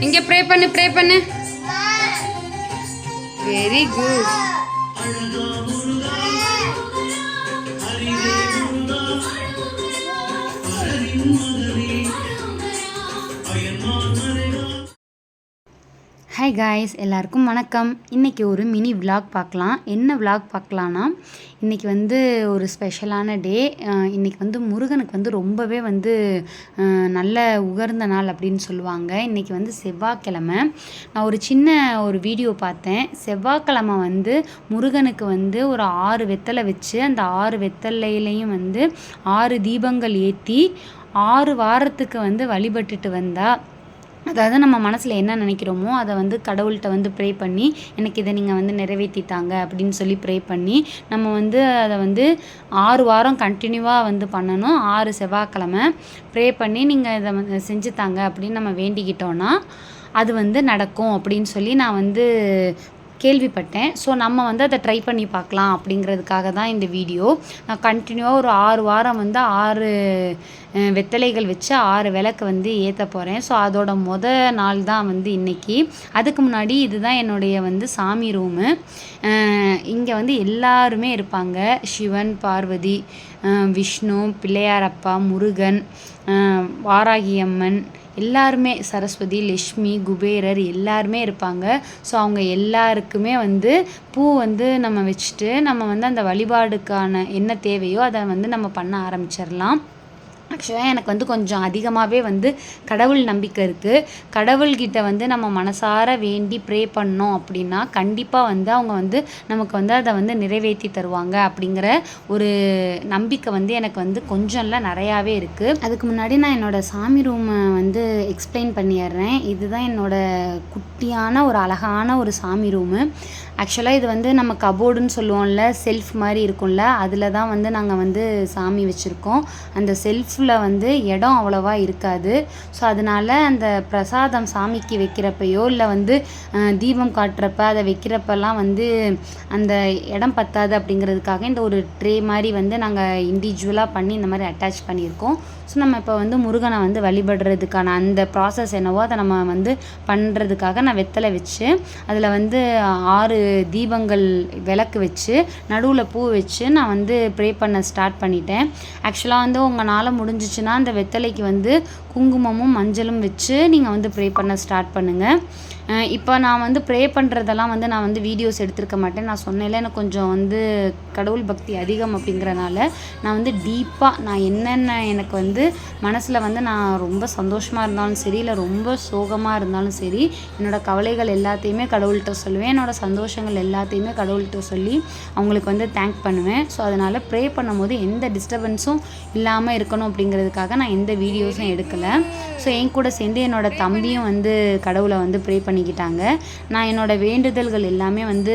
இங்க ப்ரே பண்ணு very good. Hi guys, எல்லாருக்கும் வணக்கம். இன்றைக்கி ஒரு மினி விலாக் பார்க்கலாம். என்ன விலாக் பார்க்கலான்னா, இன்றைக்கி வந்து ஒரு ஸ்பெஷலான டே. இன்றைக்கி வந்து முருகனுக்கு வந்து ரொம்பவே வந்து நல்ல உகர்ந்த நாள் அப்படின்னு சொல்லுவாங்க. இன்றைக்கி வந்து செவ்வாய்க்கிழமை. நான் ஒரு சின்ன வீடியோ பார்த்தேன். செவ்வாய்க்கிழமை வந்து முருகனுக்கு வந்து ஒரு 6 வெத்தலை வச்சு, அந்த 6 வெத்தலையிலையும் வந்து 6 தீபங்கள் ஏற்றி 6 வாரத்துக்கு வந்து வழிபட்டுட்டு வந்தால், அதாவது நம்ம மனசில் என்ன நினைக்கிறோமோ அதை வந்து கடவுள்கிட்ட வந்து ப்ரே பண்ணி, எனக்கு இதை நீங்கள் வந்து நிறைவேற்றித்தாங்க அப்படின்னு சொல்லி ப்ரே பண்ணி, நம்ம வந்து அதை வந்து 6 வாரம் கண்டினியூவாக வந்து பண்ணணும். 6 செவ்வாய்க்கிழமை ப்ரே பண்ணி நீங்கள் இதை வந்து செஞ்சுத்தாங்க அப்படின்னு நம்ம வேண்டிக்கிட்டோன்னா அது வந்து நடக்கும் அப்படின்னு சொல்லி நான் வந்து கேள்விப்பட்டேன். ஸோ நம்ம வந்து அதை ட்ரை பண்ணி பார்க்கலாம் அப்படிங்கிறதுக்காக தான் இந்த வீடியோ. நான் கண்டினியூவாக ஒரு 6 வாரம் வந்து 6 வெத்தலைகள் வச்சு 6 விளக்கு வந்து ஏற்ற போகிறேன். ஸோ அதோட நாள் தான் வந்து இன்றைக்கி. அதுக்கு முன்னாடி இதுதான் என்னுடைய வந்து சாமி ரூமு. இங்கே வந்து எல்லாருமே இருப்பாங்க. சிவன், பார்வதி, விஷ்ணு, பிள்ளையாரப்பா, முருகன், வாராகி அம்மன், எல்லாருமே, சரஸ்வதி, லக்ஷ்மி, குபேரர் எல்லாருமே இருப்பாங்க. ஸோ அவங்க எல்லாருக்குமே வந்து பூ வந்து நம்ம வச்சுட்டு நம்ம வந்து அந்த வழிபாடுக்கான என்ன தேவையோ அதை வந்து நம்ம பண்ண ஆரம்பிச்சிடலாம். ஆக்சுவலாக எனக்கு வந்து கொஞ்சம் அதிகமாகவே வந்து கடவுள் நம்பிக்கை இருக்குது. கடவுள்கிட்ட வந்து நம்ம மனசார வேண்டி ப்ரே பண்ணோம் அப்படின்னா கண்டிப்பாக வந்து அவங்க வந்து நமக்கு வந்து அதை வந்து நிறைவேற்றி தருவாங்க அப்படிங்கிற ஒரு நம்பிக்கை வந்து எனக்கு வந்து கொஞ்சம் இல்லை, நிறையாவே இருக்குது. அதுக்கு முன்னாடி நான் என்னோடய சாமி ரூமை வந்து எக்ஸ்பிளைன் பண்ணிடுறேன். இதுதான் என்னோடய குட்டியான ஒரு அழகான ஒரு சாமி ரூமு. ஆக்சுவலாக இது வந்து நம்ம கபோர்டுன்னு சொல்லுவோம்ல, செல்ஃப் மாதிரி இருக்கும்ல, அதில் தான் வந்து நாங்கள் வந்து சாமி வச்சுருக்கோம். அந்த செல்ஃபில் வந்து இடம் அவ்வளோவா இருக்காது. ஸோ அதனால் அந்த பிரசாதம் சாமிக்கு வைக்கிறப்பையோ இல்லை வந்து தீபம் காட்டுறப்ப அதை வைக்கிறப்பெல்லாம் வந்து அந்த இடம் பத்தாது அப்படிங்கிறதுக்காக இந்த ஒரு ட்ரே மாதிரி வந்து நாங்கள் இண்டிவிஜுவலாக பண்ணி இந்த மாதிரி அட்டாச் பண்ணியிருக்கோம். ஸோ நம்ம இப்போ வந்து முருகனை வந்து வழிபடுறதுக்கான அந்த ப்ராசஸ் என்னவோ அதை நம்ம வந்து பண்ணுறதுக்காக நான் வெத்தலை வச்சு அதில் வந்து 6 தீபங்கள் விளக்கு வச்சு நடுவில் பூ வச்சு நான் வந்து ப்ரே பண்ண ஸ்டார்ட் பண்ணிட்டேன். ஆக்சுவலாக வந்து உங்களால் முடிஞ்சிச்சுன்னா அந்த வெத்தலைக்கு வந்து குங்குமமும் மஞ்சளும் வச்சு நீங்கள் வந்து ப்ரே பண்ண ஸ்டார்ட் பண்ணுங்கள். இப்போ நான் வந்து ப்ரே பண்ணுறதெல்லாம் வந்து நான் வந்து வீடியோஸ் எடுத்திருக்க மாட்டேன். நான் சொன்னேன்ல, எனக்கு கொஞ்சம் வந்து கடவுள் பக்தி அதிகம் அப்படிங்கிறனால நான் வந்து டீப்பாக நான் என்னென்ன எனக்கு வந்து மனசில் வந்து நான் ரொம்ப சந்தோஷமாக இருந்தாலும் சரி, இல்லை ரொம்ப சோகமாக இருந்தாலும் சரி, என்னோடய கவலைகள் எல்லாத்தையுமே கடவுள்கிட்ட சொல்லுவேன். என்னோடய சந்தோஷங்கள் எல்லாத்தையுமே கடவுள்கிட்ட சொல்லி அவங்களுக்கு வந்து தேங்க் பண்ணுவேன். ஸோ அதனால் ப்ரே பண்ணும்போது எந்த டிஸ்டர்பன்ஸும் இல்லாமல் இருக்கணும் அப்படிங்கிறதுக்காக நான் எந்த வீடியோஸும் எடுக்கலை. ஸோ என் கூட சேர்ந்து என்னோடய தம்பியும் வந்து கடவுளை வந்து ப்ரே பண்ணிக்கிட்டாங்க. நான் என்னோடய வேண்டுதல்கள் எல்லாமே வந்து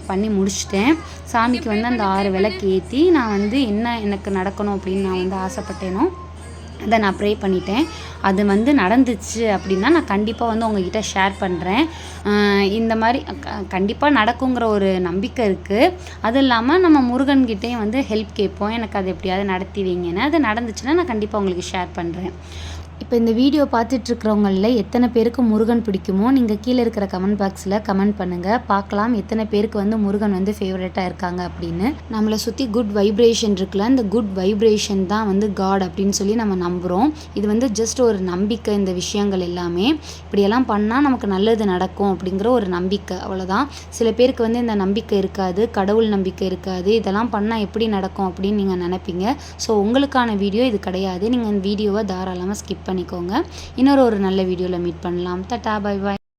பண்ணி முடிச்சிட்டேன். சாமிக்கு வந்து அந்த 6 விளக்கு ஏற்றி நான் வந்து என்ன எனக்கு நடக்கணும் அப்படின்னு நான் வந்து ஆசைப்பட்டேனோ அதை நான் ப்ரே பண்ணிட்டேன். அது வந்து நடந்துச்சு அப்படின்னா நான் கண்டிப்பாக வந்து உங்ககிட்ட ஷேர் பண்ணுறேன். இந்த மாதிரி கண்டிப்பாக நடக்குங்கிற ஒரு நம்பிக்கை இருக்குது. அதுவும் இல்லாமல் நம்ம முருகன்கிட்டையும் வந்து ஹெல்ப் கேட்போம், எனக்கு அது எப்படியாவது நடத்தி வைங்கன்னு. அது நடந்துச்சுன்னா நான் கண்டிப்பாக உங்களுக்கு ஷேர் பண்ணுறேன். இப்போ இந்த வீடியோ பார்த்துட்ருக்கிறவங்களில் எத்தனை பேருக்கு முருகன் பிடிக்குமோ நீங்கள் கீழே இருக்கிற கமெண்ட் பாக்ஸில் கமெண்ட் பண்ணுங்கள். பார்க்கலாம் எத்தனை பேருக்கு வந்து முருகன் வந்து ஃபேவரட்டாக இருக்காங்க அப்படின்னு. நம்மளை சுற்றி குட் வைப்ரேஷன் இருக்குல்ல, இந்த குட் வைப்ரேஷன் தான் வந்து காட் அப்படின்னு சொல்லி நம்ம நம்புகிறோம். இது வந்து ஜஸ்ட் ஒரு நம்பிக்கை. இந்த விஷயங்கள் எல்லாமே இப்படியெல்லாம் பண்ணால் நமக்கு நல்லது நடக்கும் அப்படிங்கிற ஒரு நம்பிக்கை, அவ்வளோதான். சில பேருக்கு வந்து இந்த நம்பிக்கை இருக்காது, கடவுள் நம்பிக்கை இருக்காது. இதெல்லாம் பண்ணால் எப்படி நடக்கும் அப்படின்னு நீங்கள் நினைப்பீங்க. ஸோ உங்களுக்கான வீடியோ இது கிடையாது. நீங்கள் இந்த வீடியோவை தாராளமாக ஸ்கிப் பண்ணிக்கோங்க. இன்னொரு நல்ல வீடியோவில் மீட் பண்ணலாம். Tata, bye bye.